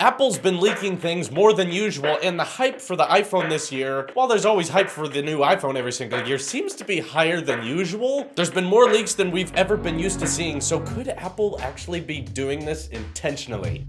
Apple's been leaking things more than usual, and the hype for the iPhone this year, while there's always hype for the new iPhone every single year, seems to be higher than usual. There's been more leaks than we've ever been used to seeing, so could Apple actually be doing this intentionally?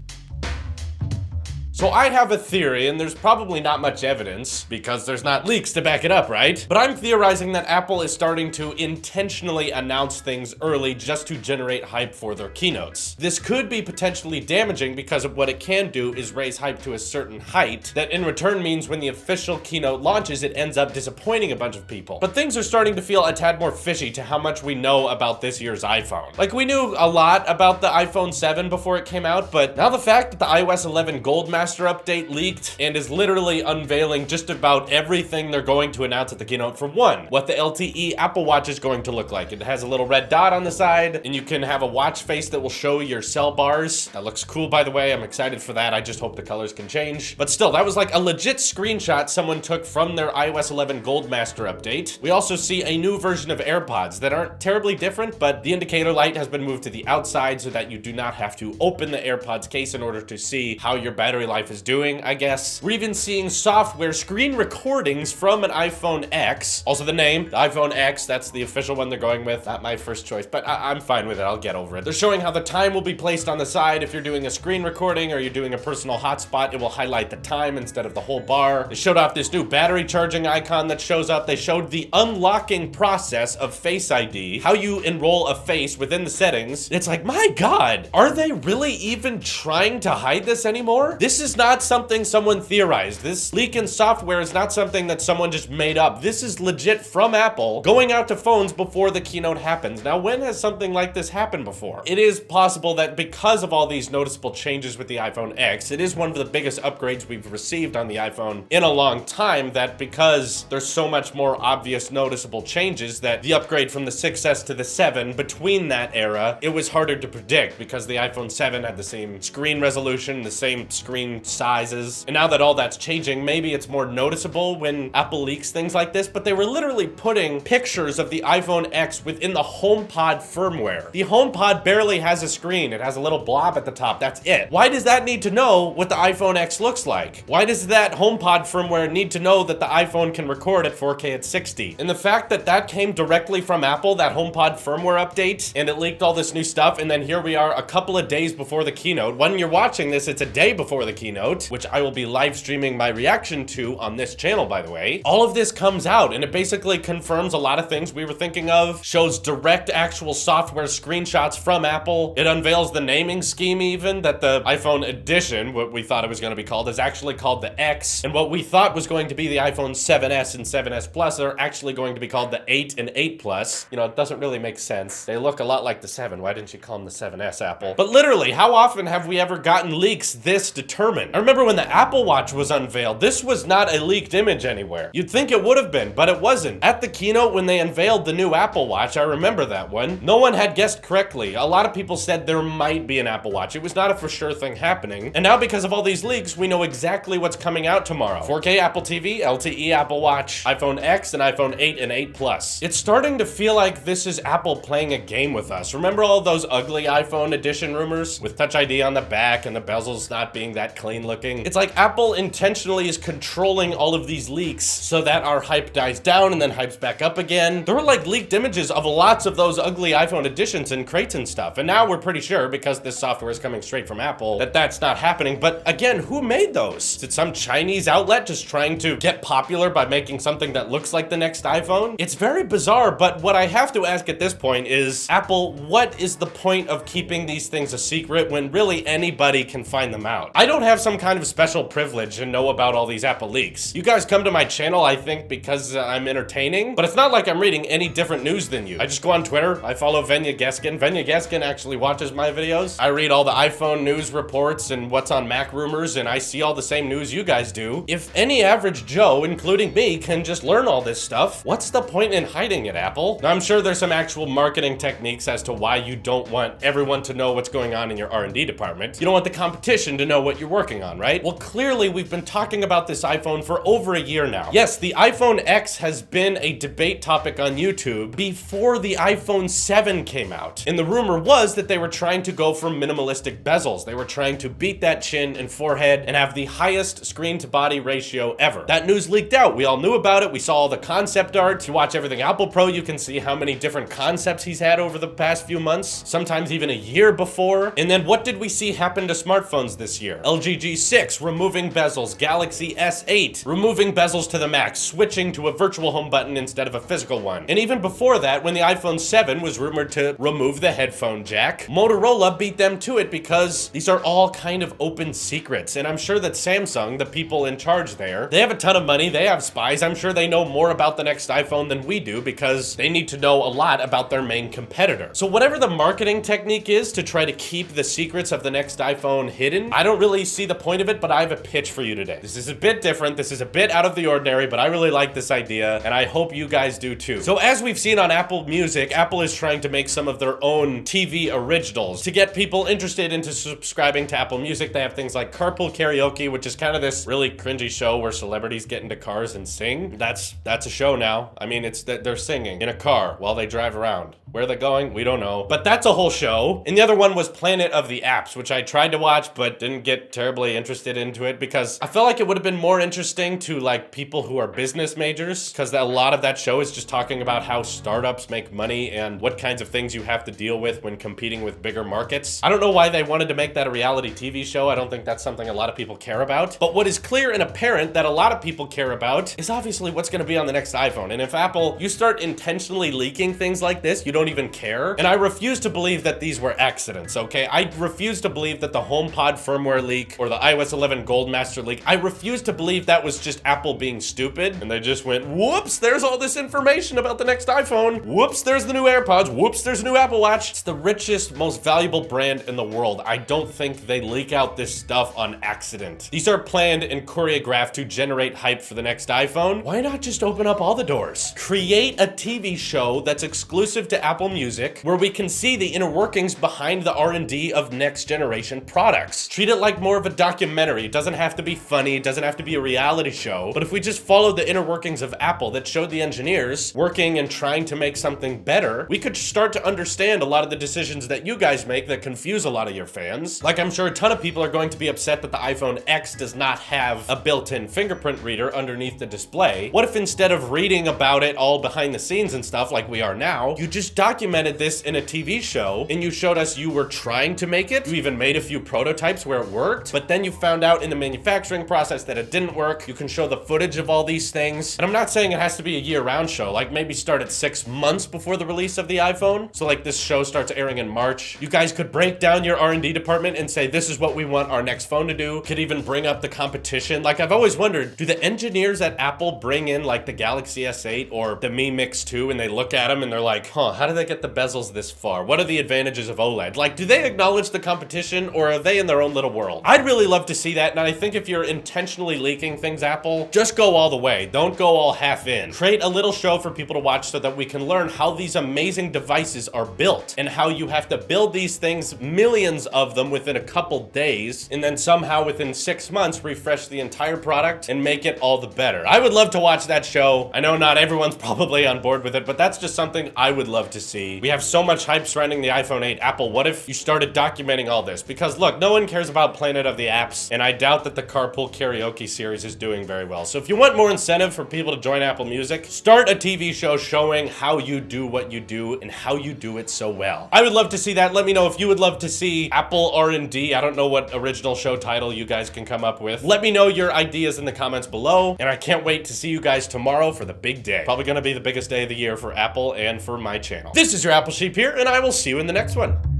So I have a theory, and there's probably not much evidence because there's not leaks to back it up, right? But I'm theorizing that Apple is starting to intentionally announce things early just to generate hype for their keynotes. This could be potentially damaging because of what it can do is raise hype to a certain height that in return means when the official keynote launches, it ends up disappointing a bunch of people. But things are starting to feel a tad more fishy to how much we know about this year's iPhone. Like, we knew a lot about the iPhone 7 before it came out, but now the fact that the iOS 11 Gold Master update leaked and is literally unveiling just about everything they're going to announce at the keynote. For one, what the LTE Apple Watch is going to look like. It has a little red dot on the side, and you can have a watch face that will show your cell bars. That looks cool, by the way. I'm excited for that. I just hope the colors can change. But still, that was like a legit screenshot someone took from their iOS 11 Gold Master update. We also see a new version of AirPods that aren't terribly different, but the indicator light has been moved to the outside so that you do not have to open the AirPods case in order to see how your battery life is doing, I guess. We're even seeing software screen recordings from an iPhone X. Also the name, the iPhone X, that's the official one they're going with. Not my first choice, but I'm fine with it. I'll get over it. They're showing how the time will be placed on the side. If you're doing a screen recording or you're doing a personal hotspot, it will highlight the time instead of the whole bar. They showed off this new battery charging icon that shows up. They showed the unlocking process of Face ID, how you enroll a face within the settings. It's like, my God, are they really even trying to hide this anymore? This is not something someone theorized. This leak in software is not something that someone just made up. This is legit from Apple going out to phones before the keynote happens. Now, when has something like this happened before? It is possible that because of all these noticeable changes with the iPhone X, it is one of the biggest upgrades we've received on the iPhone in a long time, that because there's so much more obvious noticeable changes, that the upgrade from the 6S to the 7, between that era, it was harder to predict because the iPhone 7 had the same screen resolution, the same screen sizes. And now that all that's changing, maybe it's more noticeable when Apple leaks things like this, but they were literally putting pictures of the iPhone X within the HomePod firmware. The HomePod barely has a screen. It has a little blob at the top. That's it. Why does that need to know what the iPhone X looks like? Why does that HomePod firmware need to know that the iPhone can record at 4K at 60? And the fact that that came directly from Apple, that HomePod firmware update, and it leaked all this new stuff, and then here we are a couple of days before the keynote. When you're watching this, it's a day before the keynote, which I will be live streaming my reaction to on this channel, by the way. All of this comes out, and it basically confirms a lot of things we were thinking of, shows direct actual software screenshots from Apple. It unveils the naming scheme even, that the iPhone Edition, what we thought it was going to be called, is actually called the X, and what we thought was going to be the iPhone 7S and 7S Plus are actually going to be called the 8 and 8 Plus. You know, it doesn't really make sense. They look a lot like the 7. Why didn't you call them the 7S, Apple? But literally, how often have we ever gotten leaks this determined? I remember when the Apple Watch was unveiled, this was not a leaked image anywhere. You'd think it would have been, but it wasn't. At the keynote when they unveiled the new Apple Watch, I remember that one, no one had guessed correctly. A lot of people said there might be an Apple Watch. It was not a for sure thing happening. And now because of all these leaks, we know exactly what's coming out tomorrow. 4K Apple TV, LTE Apple Watch, iPhone X, and iPhone 8 and 8 Plus. It's starting to feel like this is Apple playing a game with us. Remember all those ugly iPhone edition rumors with Touch ID on the back and the bezels not being that clean looking? It's like Apple intentionally is controlling all of these leaks so that our hype dies down and then hypes back up again. There were like leaked images of lots of those ugly iPhone editions and crates and stuff, and now we're pretty sure, because this software is coming straight from Apple, that that's not happening. But again, who made those? Is it some Chinese outlet just trying to get popular by making something that looks like the next iPhone? It's very bizarre, but what I have to ask at this point is, Apple, what is the point of keeping these things a secret when really anybody can find them out? I don't have some kind of special privilege and know about all these Apple leaks. You guys come to my channel, I think, because I'm entertaining, but it's not like I'm reading any different news than you. I just go on Twitter, I follow Venya Geskin. Venya Geskin actually watches my videos. I read all the iPhone news reports and what's on Mac rumors, and I see all the same news you guys do. If any average Joe, including me, can just learn all this stuff, what's the point in hiding it, Apple? Now, I'm sure there's some actual marketing techniques as to why you don't want everyone to know what's going on in your R&D department. You don't want the competition to know what you're working working on, right? Well, clearly we've been talking about this iPhone for over a year now. Yes, the iPhone X has been a debate topic on YouTube before the iPhone 7 came out. And the rumor was that they were trying to go for minimalistic bezels. They were trying to beat that chin and forehead and have the highest screen to body ratio ever. That news leaked out. We all knew about it. We saw all the concept art. If you watch Everything Apple Pro, you can see how many different concepts he's had over the past few months, sometimes even a year before. And then what did we see happen to smartphones this year? LG G6 removing bezels, Galaxy S8 removing bezels to the max, switching to a virtual home button instead of a physical one. And even before that, when the iPhone 7 was rumored to remove the headphone jack, Motorola beat them to it because these are all kind of open secrets. And I'm sure that Samsung, the people in charge there, they have a ton of money, they have spies. I'm sure they know more about the next iPhone than we do because they need to know a lot about their main competitor. So whatever the marketing technique is to try to keep the secrets of the next iPhone hidden, I don't really see the point of it, but I have a pitch for you today. This is a bit different, this is a bit out of the ordinary, but I really like this idea, and I hope you guys do too. So as we've seen on Apple Music, Apple is trying to make some of their own TV originals to get people interested into subscribing to Apple Music. They have things like Carpool Karaoke, which is kind of this really cringy show where celebrities get into cars and sing. That's a show now. I mean, it's that they're singing in a car while they drive around. Where they're going, we don't know. But that's a whole show. And the other one was Planet of the Apps, which I tried to watch but didn't get terribly interested into it because I felt like it would have been more interesting to like people who are business majors, because a lot of that show is just talking about how startups make money and what kinds of things you have to deal with when competing with bigger markets. I don't know why they wanted to make that a reality TV show. I don't think that's something a lot of people care about. But what is clear and apparent that a lot of people care about is obviously what's going to be on the next iPhone. And if Apple, you start intentionally leaking things like this, you don't even care. And I refuse to believe that these were accidents, okay? I refuse to believe that the HomePod firmware leak or the iOS 11 Goldmaster leak, I refuse to believe that was just Apple being stupid and they just went, whoops, there's all this information about the next iPhone. Whoops, there's the new AirPods. Whoops, there's a new Apple Watch. It's the richest, most valuable brand in the world. I don't think they leak out this stuff on accident. These are planned and choreographed to generate hype for the next iPhone. Why not just open up all the doors? Create a TV show that's exclusive to Apple Music where we can see the inner workings behind the R&D of next generation products. Treat it like more of a documentary. It doesn't have to be funny, it doesn't have to be a reality show, but if we just followed the inner workings of Apple that showed the engineers working and trying to make something better, we could start to understand a lot of the decisions that you guys make that confuse a lot of your fans. Like, I'm sure a ton of people are going to be upset that the iPhone X does not have a built-in fingerprint reader underneath the display. What if instead of reading about it all behind the scenes and stuff like we are now, you just documented this in a TV show and you showed us you were trying to make it? You even made a few prototypes where it worked, but then you found out in the manufacturing process that it didn't work. You can show the footage of all these things. And I'm not saying it has to be a year-round show, like maybe start at 6 months before the release of the iPhone. So like this show starts airing in March. You guys could break down your R&D department and say, this is what we want our next phone to do. Could even bring up the competition. Like, I've always wondered, do the engineers at Apple bring in like the Galaxy S8 or the Mi Mix 2 and they look at them and they're like, huh, how do they get the bezels this far? What are the advantages of OLED? Like, do they acknowledge the competition or are they in their own little world? I'd really love to see that, and I think if you're intentionally leaking things, Apple, just go all the way. Don't go all half in. Create a little show for people to watch so that we can learn how these amazing devices are built and how you have to build these things, millions of them within a couple days, and then somehow within 6 months refresh the entire product and make it all the better. I would love to watch that show. I know not everyone's probably on board with it, but that's just something I would love to see. We have so much hype surrounding the iPhone 8. Apple, what if you started documenting all this? Because look, no one cares about Planet of the Apps, and I doubt that the Carpool Karaoke series is doing very well. So if you want more incentive for people to join Apple Music, start a TV show showing how you do what you do and how you do it so well. I would love to see that. Let me know if you would love to see Apple R&D. I don't know what original show title you guys can come up with. Let me know your ideas in the comments below, and I can't wait to see you guys tomorrow for the big day. Probably gonna be the biggest day of the year for Apple and for my channel. This is your Apple Sheep here, and I will see you in the next one.